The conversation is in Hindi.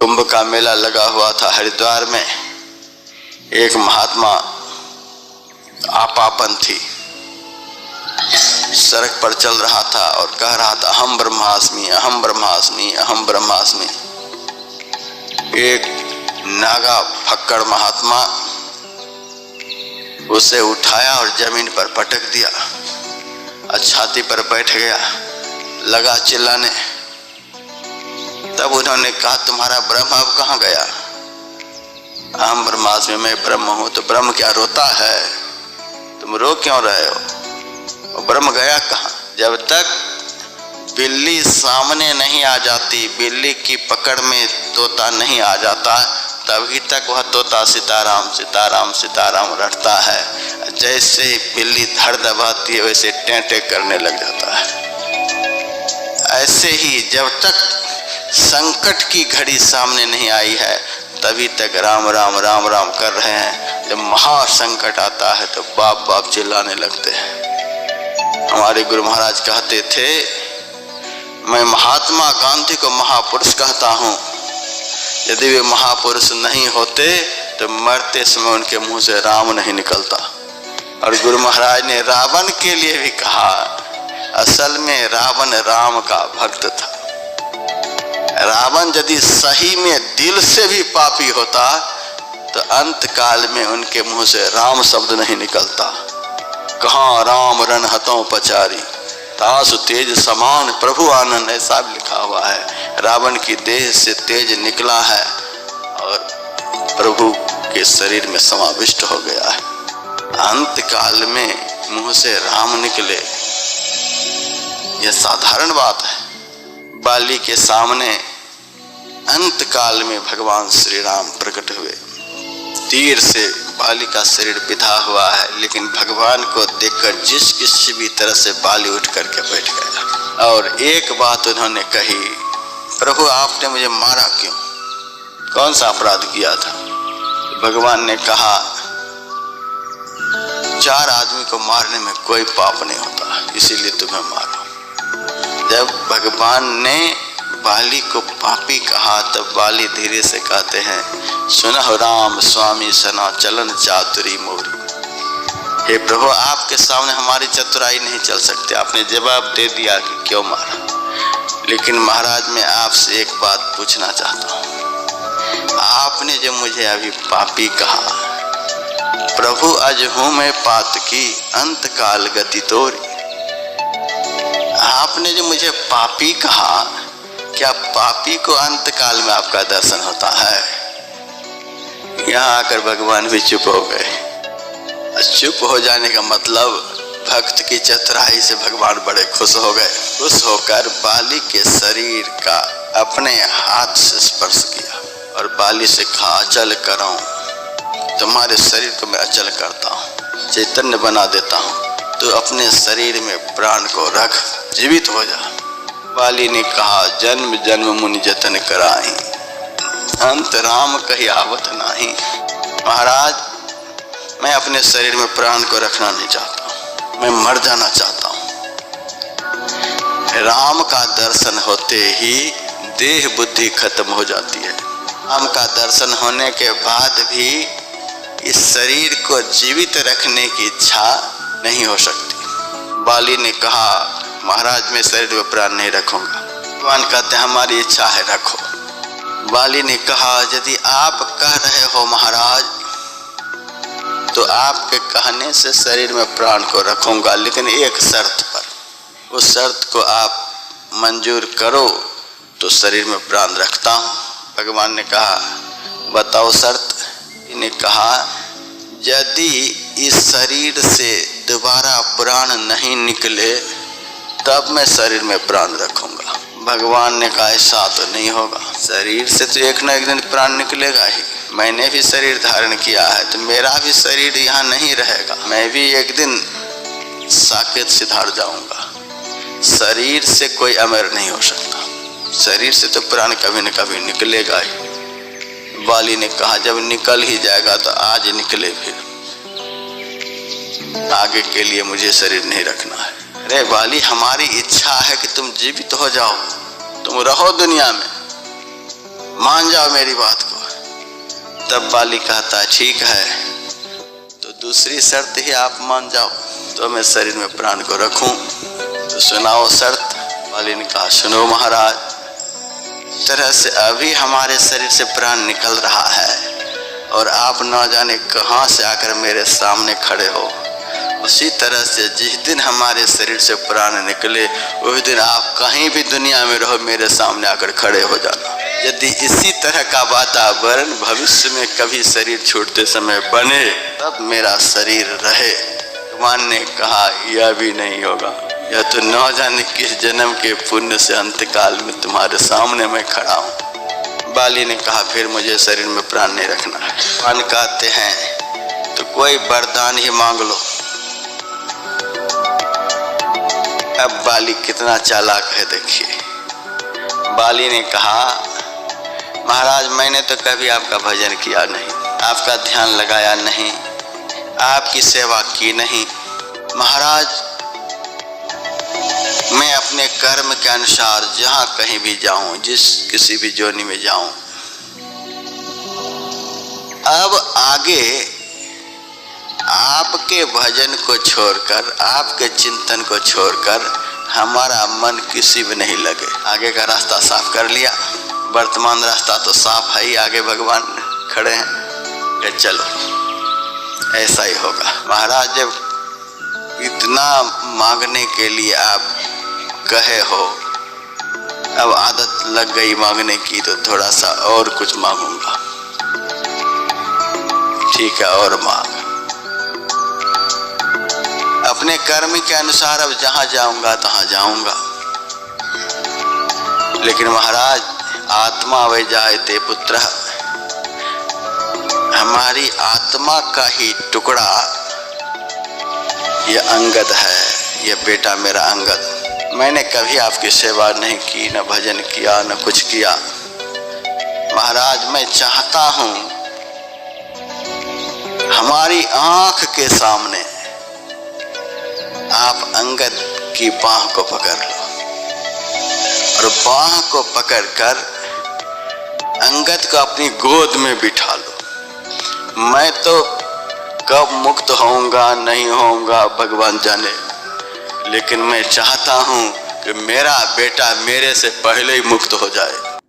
कुंभ का मेला लगा हुआ था हरिद्वार में। एक महात्मा आपापंथी सड़क पर चल रहा था और कह रहा था अहम ब्रह्मास्मि, अहम ब्रह्मास्मि, अहम ब्रह्मास्मि। एक नागा फक्कड़ महात्मा उसे उठाया और जमीन पर पटक दिया और छाती पर बैठ गया, लगा चिल्लाने। तब उन्होंने कहा तुम्हारा ब्रह्म अब कहाँ गया? अहम ब्रह्मास्मि, मैं ब्रह्म हूं। तो ब्रह्म क्या रोता है? तुम रो क्यों रहे हो? वो ब्रह्म गया कहाँ? जब तक बिल्ली सामने नहीं आ जाती, बिल्ली की पकड़ में तोता नहीं आ जाता, तभी तक वह तोता सीताराम सीताराम सीताराम रटता है। जैसे ही बिल्ली धड़ दबाती है वैसे टेंटे करने लग जाता है। ऐसे ही जब तक संकट की घड़ी सामने नहीं आई है तभी तक राम राम राम राम कर रहे हैं। जब महासंकट आता है तो बाप बाप चिल्लाने लगते हैं। हमारे गुरु महाराज कहते थे, मैं महात्मा गांधी को महापुरुष कहता हूँ। यदि वे महापुरुष नहीं होते तो मरते समय उनके मुंह से राम नहीं निकलता। और गुरु महाराज ने रावण के लिए भी कहा, असल में रावण राम का भक्त था। रावण यदि सही में दिल से भी पापी होता तो अंत काल में उनके मुंह से राम शब्द नहीं निकलता। कहाँ राम रण हतों पचारी, तासु तेज समान प्रभु आनंद, ऐसा लिखा हुआ है। रावण की देह से तेज निकला है और प्रभु के शरीर में समाविष्ट हो गया है। अंत काल में मुंह से राम निकले, यह साधारण बात है। बाली के सामने अंत काल में भगवान श्री राम प्रकट हुए। तीर से बाली का शरीर बिधा हुआ है, लेकिन भगवान को देखकर जिस किसी भी तरह से बाली उठ करके बैठ गया। और एक बात उन्होंने कही, प्रभु आपने मुझे मारा क्यों? कौन सा अपराध किया था? भगवान ने कहा, 4 आदमी को मारने में कोई पाप नहीं होता, इसीलिए तुम्हें मारा। जब भगवान ने बाली को पापी कहा तब बाली धीरे से कहते हैं, सुनह राम स्वामी सना चलन चातुरी मोरी। हे प्रभु आपके सामने हमारी चतुराई नहीं चल सकती। आपने जवाब दे दिया कि क्यों मारा। लेकिन महाराज मैं आपसे एक बात पूछना चाहता हूँ। आपने जो मुझे अभी पापी कहा, प्रभु अज हूँ मैं पात की अंत काल गति तोरी। आपने जो मुझे पापी कहा, क्या पापी को अंत काल में आपका दर्शन होता है? यहाँ आकर भगवान भी चुप हो गए। चुप हो जाने का मतलब भक्त की चतुराई से भगवान बड़े खुश हो गए। खुश होकर बाली के शरीर का अपने हाथ से स्पर्श किया और बाली से कहा, अचल करो, तुम्हारे शरीर को मैं अचल करता हूँ, चैतन्य बना देता हूँ। तो अपने शरीर में प्राण को रख, जीवित हो जा। बाली ने कहा, जन्म जन्म मुनि जतन कराई, अंत राम कही आवत नहीं। महाराज मैं अपने शरीर में प्राण को रखना नहीं चाहता, मैं मर जाना चाहता हूँ। राम का दर्शन होते ही देह बुद्धि खत्म हो जाती है। राम का दर्शन होने के बाद भी इस शरीर को जीवित रखने की इच्छा नहीं हो सकती। बाली ने कहा, महाराज मैं शरीर में प्राण नहीं रखूंगा। भगवान कहते हमारी इच्छा है, रखो। बाली ने कहा, यदि आप कह रहे हो महाराज तो आपके कहने से शरीर में प्राण को रखूंगा, लेकिन एक शर्त पर। उस शर्त को आप मंजूर करो तो शरीर में प्राण रखता हूँ। भगवान ने कहा, बताओ शर्त। इन्हें कहा, यदि इस शरीर से दोबारा प्राण नहीं निकले तब मैं शरीर में प्राण रखूंगा। भगवान ने कहा, ऐसा तो नहीं होगा, शरीर से तो एक न एक दिन प्राण निकलेगा ही। मैंने भी शरीर धारण किया है तो मेरा भी शरीर यहाँ नहीं रहेगा, मैं भी एक दिन साकेत सिधार जाऊंगा। शरीर से कोई अमर नहीं हो सकता, शरीर से तो प्राण कभी न कभी निकलेगा ही। बाली ने कहा, जब निकल ही जाएगा तो आज निकले, फिर आगे के लिए मुझे शरीर नहीं रखना है। अरे बाली, हमारी इच्छा है कि तुम जीवित हो जाओ, तुम रहो दुनिया में, मान जाओ मेरी बात को। तब बाली कहता है ठीक है, तो दूसरी शर्त ही आप मान जाओ तो मैं शरीर में प्राण को रखूं, तो सुनाओ शर्त। बाली ने कहा सुनो महाराज, तरह से अभी हमारे शरीर से प्राण निकल रहा है और आप न जाने कहां से आकर मेरे सामने खड़े हो। उसी तरह से जिस दिन हमारे शरीर से प्राण निकले उस दिन आप कहीं भी दुनिया में रहो मेरे सामने आकर खड़े हो जाना। यदि इसी तरह का वातावरण भविष्य में कभी शरीर छोड़ते समय बने तब मेरा शरीर रहे। भगवान ने कहा यह भी नहीं होगा, यह तो न जाने किस जन्म के पुण्य से अंतकाल में तुम्हारे सामने मैं खड़ा हूँ। बाली ने कहा फिर मुझे शरीर में प्राण नहीं रखना है। भगवान कहते हैं तो कोई वरदान ही मांग लो। अब बाली कितना चालाक है देखिए। बाली ने कहा महाराज मैंने तो कभी आपका भजन किया नहीं, आपका ध्यान लगाया नहीं, आपकी सेवा की नहीं। महाराज मैं अपने कर्म के अनुसार जहां कहीं भी जाऊं, जिस किसी भी जोनी में जाऊं, अब आगे आपके भजन को छोड़कर, आपके चिंतन को छोड़कर हमारा मन किसी भी नहीं लगे। आगे का रास्ता साफ कर लिया, वर्तमान रास्ता तो साफ है ही, आगे भगवान खड़े हैं कि चलो ऐसा ही होगा। महाराज जब इतना मांगने के लिए आप कहे हो, अब आदत लग गई मांगने की तो थोड़ा सा और कुछ मांगूंगा। ठीक है और मांग। अपने कर्म के अनुसार अब जहां जाऊंगा तहां जाऊंगा, लेकिन महाराज आत्मा वे जायते पुत्र, हमारी आत्मा का ही टुकड़ा ये अंगद है, ये बेटा मेरा अंगद। मैंने कभी आपकी सेवा नहीं की, न भजन किया, न कुछ किया। महाराज मैं चाहता हूं हमारी आंख के सामने आप अंगद की बाह को पकड़ लो और बाह को पकड़कर अंगद को अपनी गोद में बिठा लो। मैं तो कब मुक्त होऊंगा नहीं होऊंगा भगवान जाने, लेकिन मैं चाहता हूं कि मेरा बेटा मेरे से पहले ही मुक्त हो जाए।